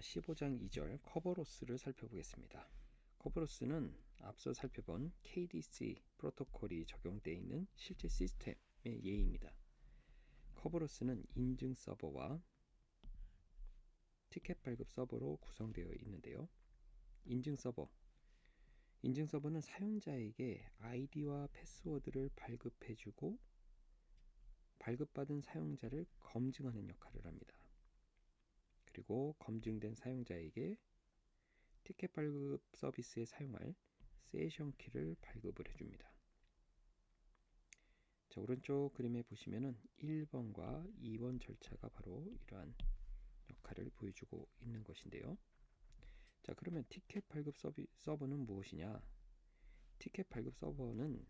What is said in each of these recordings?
15장 2절 커버로스를 살펴보겠습니다. 커버로스는 앞서 살펴본 KDC 프로토콜이 적용되어 있는 실제 시스템의 예입니다. 커버로스는 인증 서버와 티켓 발급 서버로 구성되어 있는데요. 인증 서버는 사용자에게 아이디와 패스워드를 발급해주고 발급받은 사용자를 검증하는 역할을 합니다. 그리고 검증된 사용자에게 티켓 발급 서비스에 사용할 세션 키를 발급을 해줍니다. 자, 오른쪽 그림에 보시면은 1번과 2번 절차가 바로 이러한 역할을 보여주고 있는 것인데요. 자, 그러면 티켓 발급 서버는 무엇이냐? 티켓 발급 서버는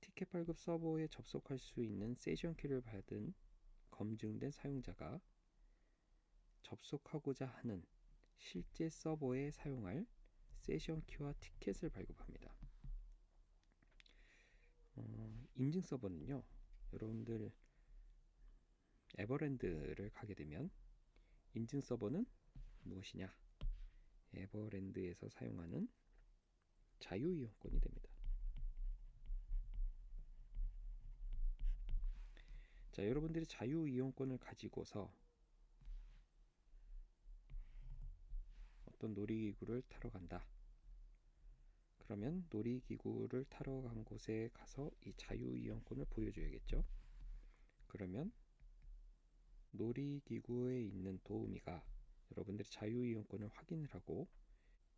티켓 발급 서버에 접속할 수 있는 세션 키를 받은 검증된 사용자가 접속하고자 하는 실제 서버에 사용할 세션 키와 티켓을 발급합니다. 인증 서버는요, 여러분들 에버랜드를 가게 되면 인증 서버는 무엇이냐? 에버랜드에서 사용하는 자유이용권이 됩니다. 자, 여러분들이 자유이용권을 가지고서 어떤 놀이기구를 타러 간다. 그러면 놀이기구를 타러 간 곳에 가서 이 자유이용권을 보여줘야겠죠. 그러면 놀이기구에 있는 도우미가 여러분들의 자유이용권을 확인을 하고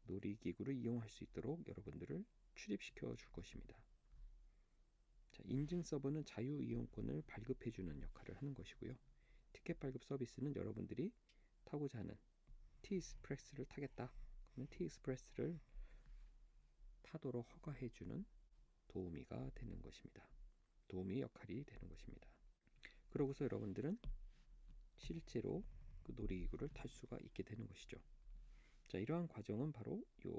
놀이기구를 이용할 수 있도록 여러분들을 출입시켜 줄 것입니다. 자, 인증 서버는 자유이용권을 발급해주는 역할을 하는 것이고요. 티켓 발급 서비스는 여러분들이 타고자 하는 T-익스프레스를 타겠다. 그러면 T-익스프레스를 타도록 허가해주는 도우미가 되는 것입니다. 도우미 역할이 되는 것입니다. 그러고서 여러분들은 실제로 그 놀이기구를 탈 수가 있게 되는 것이죠. 자, 이러한 과정은 바로 이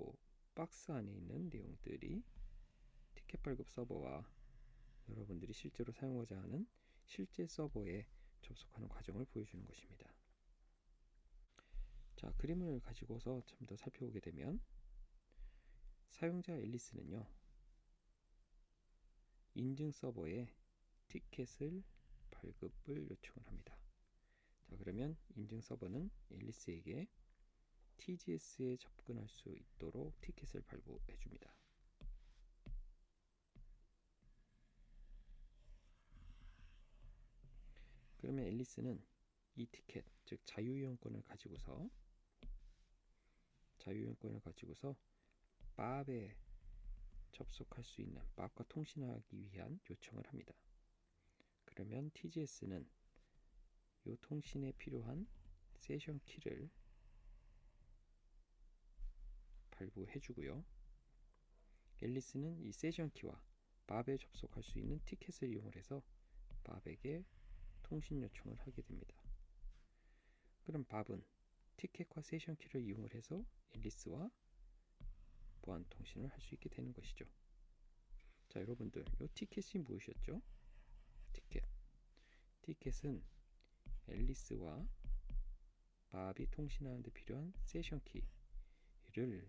박스 안에 있는 내용들이 티켓 발급 서버와 여러분들이 실제로 사용하고자 하는 실제 서버에 접속하는 과정을 보여주는 것입니다. 자, 그림을 가지고서 좀 더 살펴보게 되면 사용자 앨리스는요, 인증 서버에 티켓을 발급을 요청을 합니다. 자, 그러면 인증 서버는 앨리스에게 TGS에 접근할 수 있도록 티켓을 발부해 줍니다. 그러면 앨리스는 이 티켓, 즉 자유이용권을 가지고서 밥에 접속할 수 있는 밥과 통신하기 위한 요청을 합니다. 그러면 TGS는 이 통신에 필요한 세션 키를 발부해 주고요. 앨리스는 이 세션 키와 밥에 접속할 수 있는 티켓을 이용해서 밥에게 통신 요청을 하게 됩니다. 그럼 밥은 티켓과 세션 키를 이용해서 앨리스와 보안 통신을 할 수 있게 되는 것이죠. 자, 여러분들, 이 티켓이 무엇이었죠? 티켓은 앨리스와 밥이 통신하는 데 필요한 세션 키를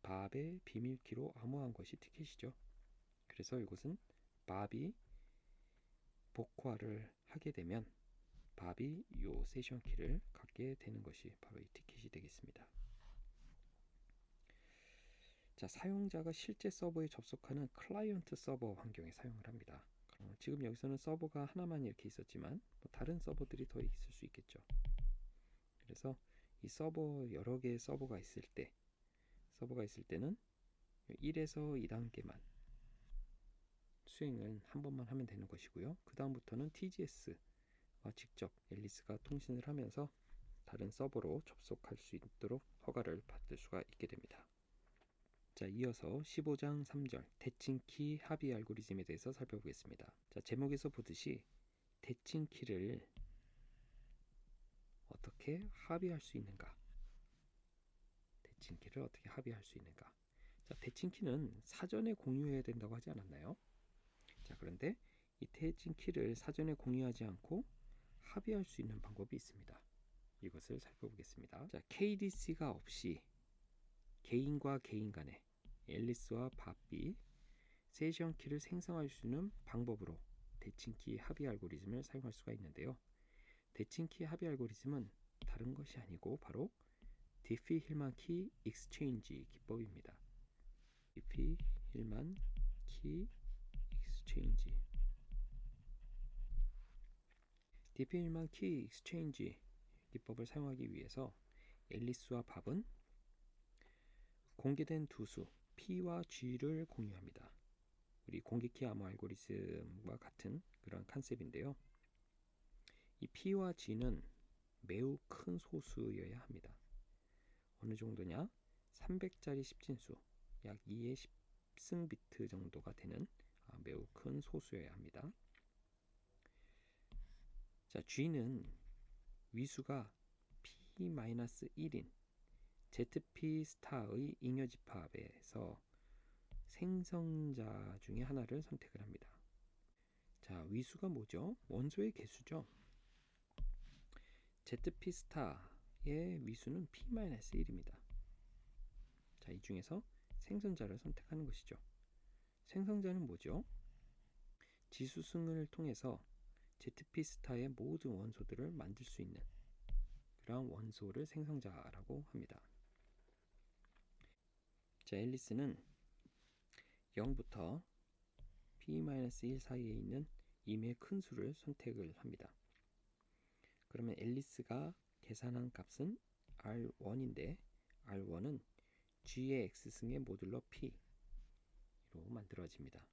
밥의 비밀키로 암호한 것이 티켓이죠. 그래서 이것은 밥이 복화를 하게 되면 밥이 이 세션 키를 갖게 되는 것이 바로 이 티켓이 되겠습니다. 자, 사용자가 실제 서버에 접속하는 클라이언트 서버 환경에 사용을 합니다. 지금 여기서는 서버가 하나만 이렇게 있었지만 다른 서버들이 더 있을 수 있겠죠. 그래서 이 서버 여러 개의 서버가 있을 때는 1에서 2단계만 수행을 한 번만 하면 되는 것이고요. 그 다음부터는 TGS와 직접 앨리스가 통신을 하면서 다른 서버로 접속할 수 있도록 허가를 받을 수가 있게 됩니다. 자, 이어서 15장 3절 대칭키 합의 알고리즘에 대해서 살펴보겠습니다. 자, 제목에서 보듯이 대칭키를 어떻게 합의할 수 있는가? 자, 대칭키는 사전에 공유해야 된다고 하지 않았나요? 자, 그런데 이 대칭키를 사전에 공유하지 않고 합의할 수 있는 방법이 있습니다. 이것을 살펴보겠습니다. 자, KDC가 없이 개인과 개인 간에 앨리스와 바비 세션 키를 생성할 수 있는 방법으로 대칭키 합의 알고리즘을 사용할 수가 있는데요. 대칭키 합의 알고리즘은 다른 것이 아니고 바로 디피-힐만 키 익스체인지 기법입니다. 디피-힐만 키 익스체인지 디피-힐만 키 익스체인지 기법을 사용하기 위해서 앨리스와 밥은 공개된 두 수 P와 G를 공유합니다. 우리 공개키 암호 알고리즘과 같은 그런 컨셉인데요. 이 P와 G는 매우 큰 소수여야 합니다. 어느 정도냐? 300짜리 10진수, 약 2의 10승 비트 정도가 되는 매우 큰 소수여야 합니다. 자, G는 위수가 P-1인 ZP 스타의 잉여 집합에서 생성자 중에 하나를 선택을 합니다. 자, 위수가 뭐죠? 원소의 개수죠. ZP 스타의 위수는 P-1입니다. 자, 이 중에서 생성자를 선택하는 것이죠. 생성자는 뭐죠? 지수승을 통해서 ZP 스타의 모든 원소들을 만들 수 있는 그런 원소를 생성자라고 합니다. 자, 앨리스는 0부터 P-1 사이에 있는 임의 큰 수를 선택을 합니다. 그러면 앨리스가 계산한 값은 R1인데 R1은 G의 X승의 모듈러 P로 만들어집니다.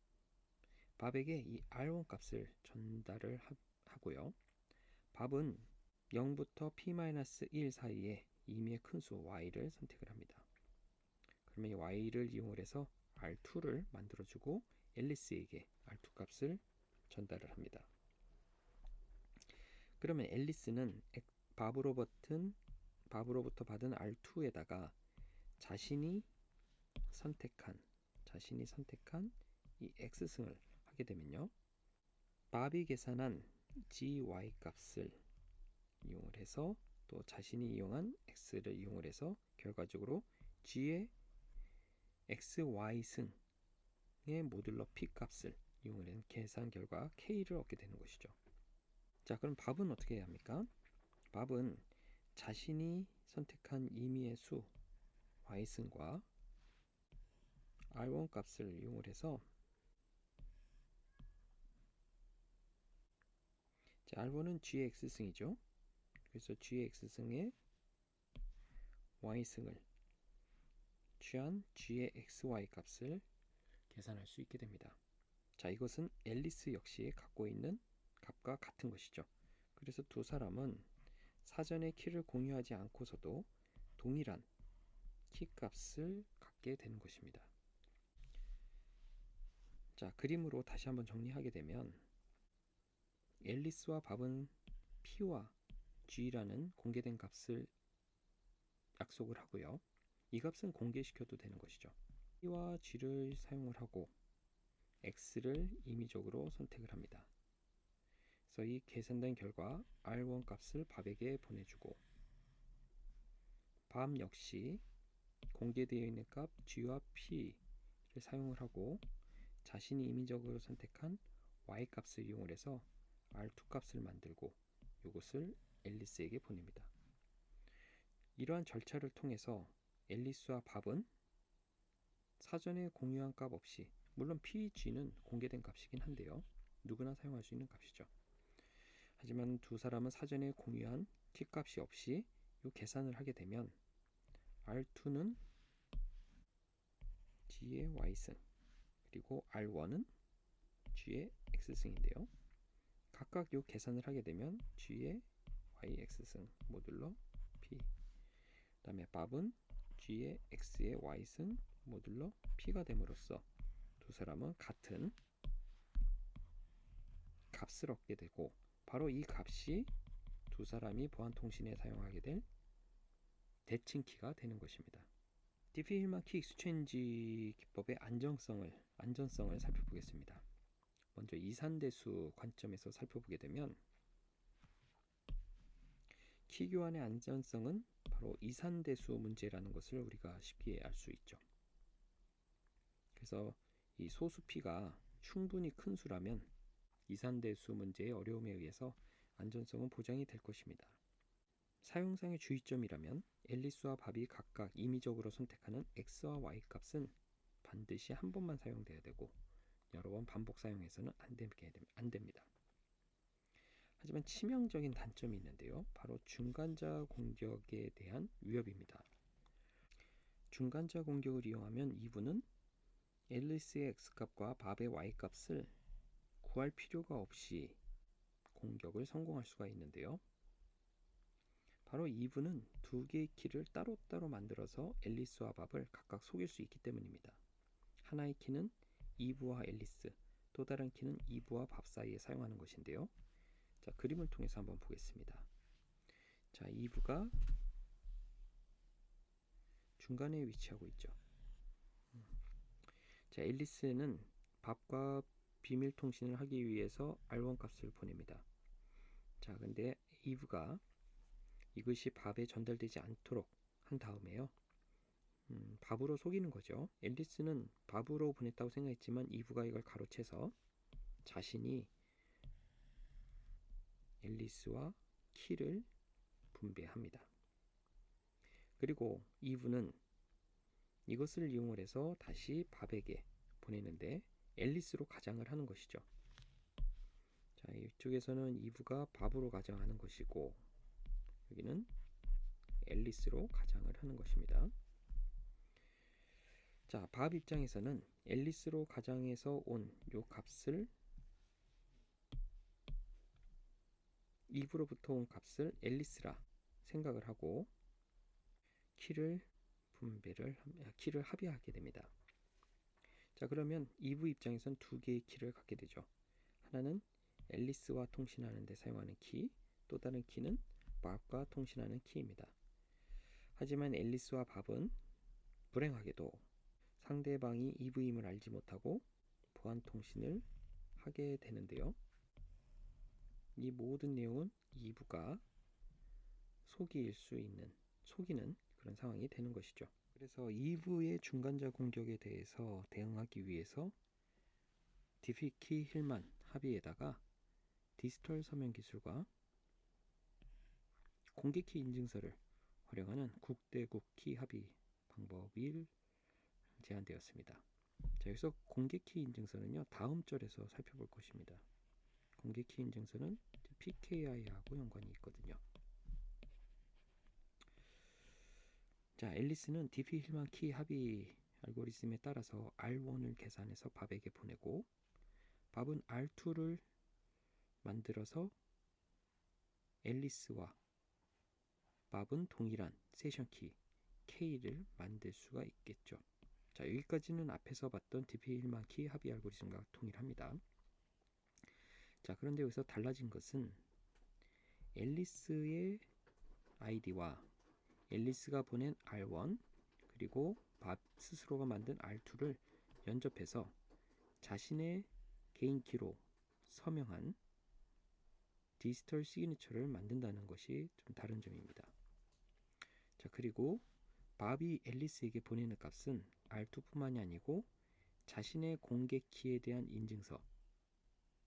밥에게 이 R1 값을 전달을 하고요. 밥은 0부터 P-1 사이에 임의의 큰 수 Y를 선택을 합니다. 그러면 이 Y를 이용해서 R2를 만들어주고 앨리스에게 R2 값을 전달을 합니다. 그러면 앨리스는 밥으로부터 받은 R2에다가 자신이 선택한 이 X승을 하게 되면요. 밥이 계산한 GY 값을 이용을 해서 또 자신이 이용한 X를 이용을 해서 결과적으로 G의 XY승의 모듈러 P 값을 이용을 해서 계산 결과 K를 얻게 되는 것이죠. 자, 그럼 밥은 어떻게 해야 합니까? 밥은 자신이 선택한 임의의 수 Y승과 R1 값을 이용을 해서 자, R1은 G의 X승이죠. 그래서 G의 X승의 Y승을 취한 G의 XY 값을 계산할 수 있게 됩니다. 자, 이것은 앨리스 역시 갖고 있는 값과 같은 것이죠. 그래서 두 사람은 사전에 키를 공유하지 않고서도 동일한 키 값을 갖게 되는 것입니다. 자, 그림으로 다시 한번 정리하게 되면 앨리스와 밥은 P와 G라는 공개된 값을 약속을 하고요. 이 값은 공개시켜도 되는 것이죠. P와 G를 사용을 하고 X를 임의적으로 선택을 합니다. 그래서 이 계산된 결과 R1 값을 밥에게 보내주고 밥 역시 공개되어 있는 값 G와 P를 사용을 하고 자신이 임의적으로 선택한 Y 값을 이용을 해서 R2 값을 만들고 이것을 앨리스에게 보냅니다. 이러한 절차를 통해서 앨리스와 밥은 사전에 공유한 값 없이, 물론 PG는 공개된 값이긴 한데요. 누구나 사용할 수 있는 값이죠. 하지만 두 사람은 사전에 공유한 키 값이 없이 이 계산을 하게 되면 R2는 G의 Y승, 그리고 R1은 G의 X승인데요. 각각 이 계산을 하게 되면 G의 YX승 모듈러 P, 그 다음에 밥은 G의 X의 Y승 모듈러 P가 됨으로써 두 사람은 같은 값을 얻게 되고, 바로 이 값이 두 사람이 보안 통신에 사용하게 될 대칭키가 되는 것입니다. 디피-힐만 키 익스체인지 기법의 안전성을 살펴보겠습니다. 먼저 이산대수 관점에서 살펴보게 되면 키 교환의 안전성은 바로 이산대수 문제라는 것을 우리가 쉽게 알 수 있죠. 그래서 이 소수 P가 충분히 큰 수라면 이산대수 문제의 어려움에 의해서 안전성은 보장이 될 것입니다. 사용상의 주의점이라면 앨리스와 밥이 각각 임의적으로 선택하는 X와 Y 값은 반드시 한 번만 사용돼야 되고 여러 번 반복 사용해서는 안 됩니다. 하지만 치명적인 단점이 있는데요. 바로 중간자 공격에 대한 위협입니다. 중간자 공격을 이용하면 이분은 앨리스의 X값과 밥의 Y값을 구할 필요가 없이 공격을 성공할 수가 있는데요. 바로 이분은 두 개의 키를 따로따로 만들어서 앨리스와 밥을 각각 속일 수 있기 때문입니다. 하나의 키는 이브와 앨리스, 또 다른 키는 이브와 밥 사이에 사용하는 것인데요. 자, 그림을 통해서 한번 보겠습니다. 자, 이브가 중간에 위치하고 있죠. 자, 앨리스는 밥과 비밀 통신을 하기 위해서 R1 값을 보냅니다. 자, 근데 이브가 이것이 밥에 전달되지 않도록 한 다음에요. 밥으로 속이는 거죠. 앨리스는 밥으로 보냈다고 생각했지만 이브가 이걸 가로채서 자신이 앨리스와 키를 분배합니다. 그리고 이브는 이것을 이용을 해서 다시 밥에게 보내는데 앨리스로 가장을 하는 것이죠. 자, 이쪽에서는 이브가 밥으로 가장하는 것이고 여기는 앨리스로 가장을 하는 것입니다. 자, 밥 입장에서는 앨리스로 가장해서 온 요 값을 이브로부터 온 값을 앨리스라 생각을 하고 키를 합의하게 됩니다. 자, 그러면 이브 입장에선 두 개의 키를 갖게 되죠. 하나는 앨리스와 통신하는 데 사용하는 키, 또 다른 키는 밥과 통신하는 키입니다. 하지만 앨리스와 밥은 불행하게도 상대방이 이브임을 알지 못하고 보안 통신을 하게 되는데요. 이 모든 내용은 이브가 속이는 그런 상황이 되는 것이죠. 그래서 이브의 중간자 공격에 대해서 대응하기 위해서 디피키 힐만 합의에다가 디지털 서명 기술과 공개키 인증서를 활용하는 국대국 키 합의 방법이 제안되었습니다. 자, 여기서 공개키 인증서는요, 다음 절에서 살펴볼 것입니다. 공개키 인증서는 PKI하고 연관이 있거든요. 자, 앨리스는 디피 힐만 키 합의 알고리즘에 따라서 R1을 계산해서 밥에게 보내고 밥은 R2를 만들어서 앨리스와 밥은 동일한 세션 키 K를 만들 수가 있겠죠. 자, 여기까지는 앞에서 봤던 디피 힐만 키 합의 알고리즘과 동일합니다. 자, 그런데 여기서 달라진 것은 앨리스의 아이디와 앨리스가 보낸 R1 그리고 밥 스스로가 만든 R2를 연접해서 자신의 개인 키로 서명한 디지털 시그니처를 만든다는 것이 좀 다른 점입니다. 자, 그리고 밥이 앨리스에게 보내는 값은 R2뿐만이 아니고 자신의 공개 키에 대한 인증서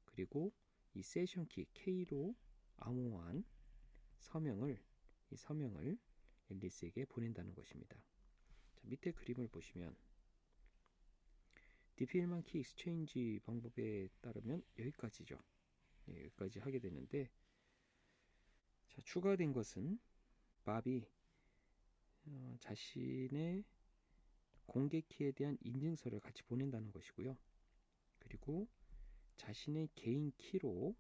그리고 이 세션 키 K로 암호화한 서명을 앨리스에게 보낸다는 것입니다. 자, 밑에 그림을 보시면 디피1만 키 익스체인지 방법에 따르면 여기까지죠. 여기까지 하게 되는데, 자, 추가된 것은 밥이 자신의 공개 키에 대한 인증서를 같이 보낸다는 것이고요. 그리고 자신의 개인 키로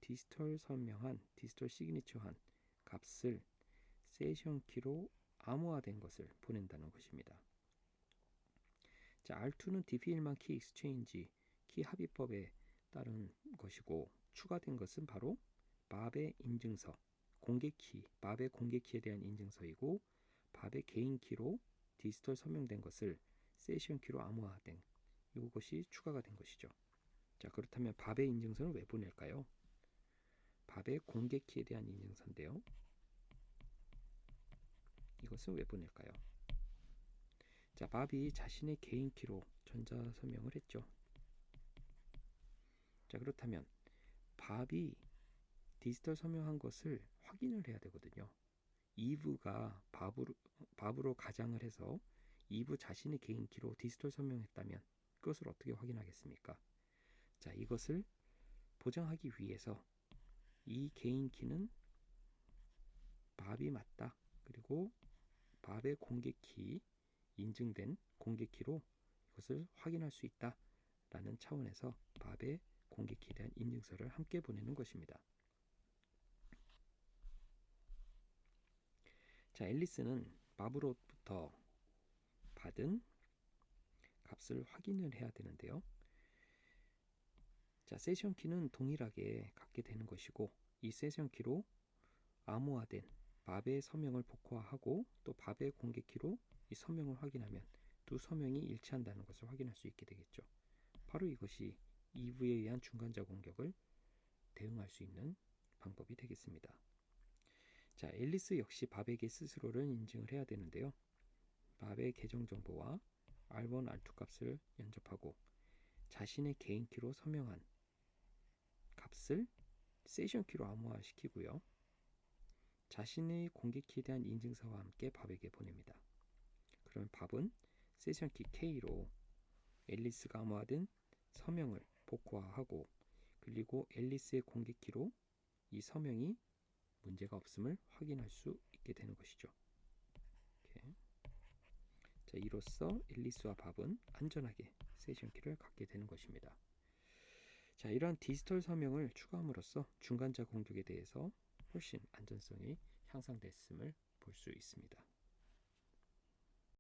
디지털 서명한 디지털 시그니처한 값을 세션 키로 암호화된 것을 보낸다는 것입니다. 자, R2는 DP1만 키 익스체인지 키 합의법에 따른 것이고 추가된 것은 바로 밥의 인증서 밥의 공개 키에 대한 인증서이고 밥의 개인 키로 디지털 서명된 것을 세션 키로 암호화된 이것이 추가가 된 것이죠. 자, 그렇다면 밥의 인증서는 왜 보낼까요? 밥의 공개키에 대한 인증서인데요. 이것은 왜 보낼까요? 자, 밥이 자신의 개인 키로 전자 서명을 했죠. 자, 그렇다면 밥이 디지털 서명한 것을 확인을 해야 되거든요. 이브가 밥으로 가장을 해서 이브 자신의 개인 키로 디지털 서명했다면 그것을 어떻게 확인하겠습니까? 자, 이것을 보장하기 위해서 이 개인 키는 밥이 맞다. 그리고 밥의 공개키, 인증된 공개키로 이것을 확인할 수 있다 라는 차원에서 밥의 공개키에 대한 인증서를 함께 보내는 것입니다. 자, 앨리스는 밥으로부터 받은 값을 확인을 해야 되는데요. 자, 세션 키는 동일하게 갖게 되는 것이고, 이 세션 키로 암호화된 밥의 서명을 복호화하고 또 밥의 공개키로 이 서명을 확인하면 두 서명이 일치한다는 것을 확인할 수 있게 되겠죠. 바로 이것이 이브에 의한 중간자 공격을 대응할 수 있는 방법이 되겠습니다. 자, 앨리스 역시 밥에게 스스로를 인증을 해야 되는데요. 밥의 계정 정보와 R1, R2 값을 연접하고 자신의 개인 키로 서명한 값을 세션 키로 암호화시키고요. 자신의 공개키에 대한 인증서와 함께 밥에게 보냅니다. 그러면 밥은 세션 키 K로 앨리스가 암호화된 서명을 복호화하고 그리고 앨리스의 공개키로 이 서명이 문제가 없음을 확인할 수 있게 되는 것이죠. 이렇게. 자, 이로써 앨리스와 밥은 안전하게 세션 키를 갖게 되는 것입니다. 자, 이러한 디지털 서명을 추가함으로써 중간자 공격에 대해서 훨씬 안전성이 향상됐음을 볼 수 있습니다.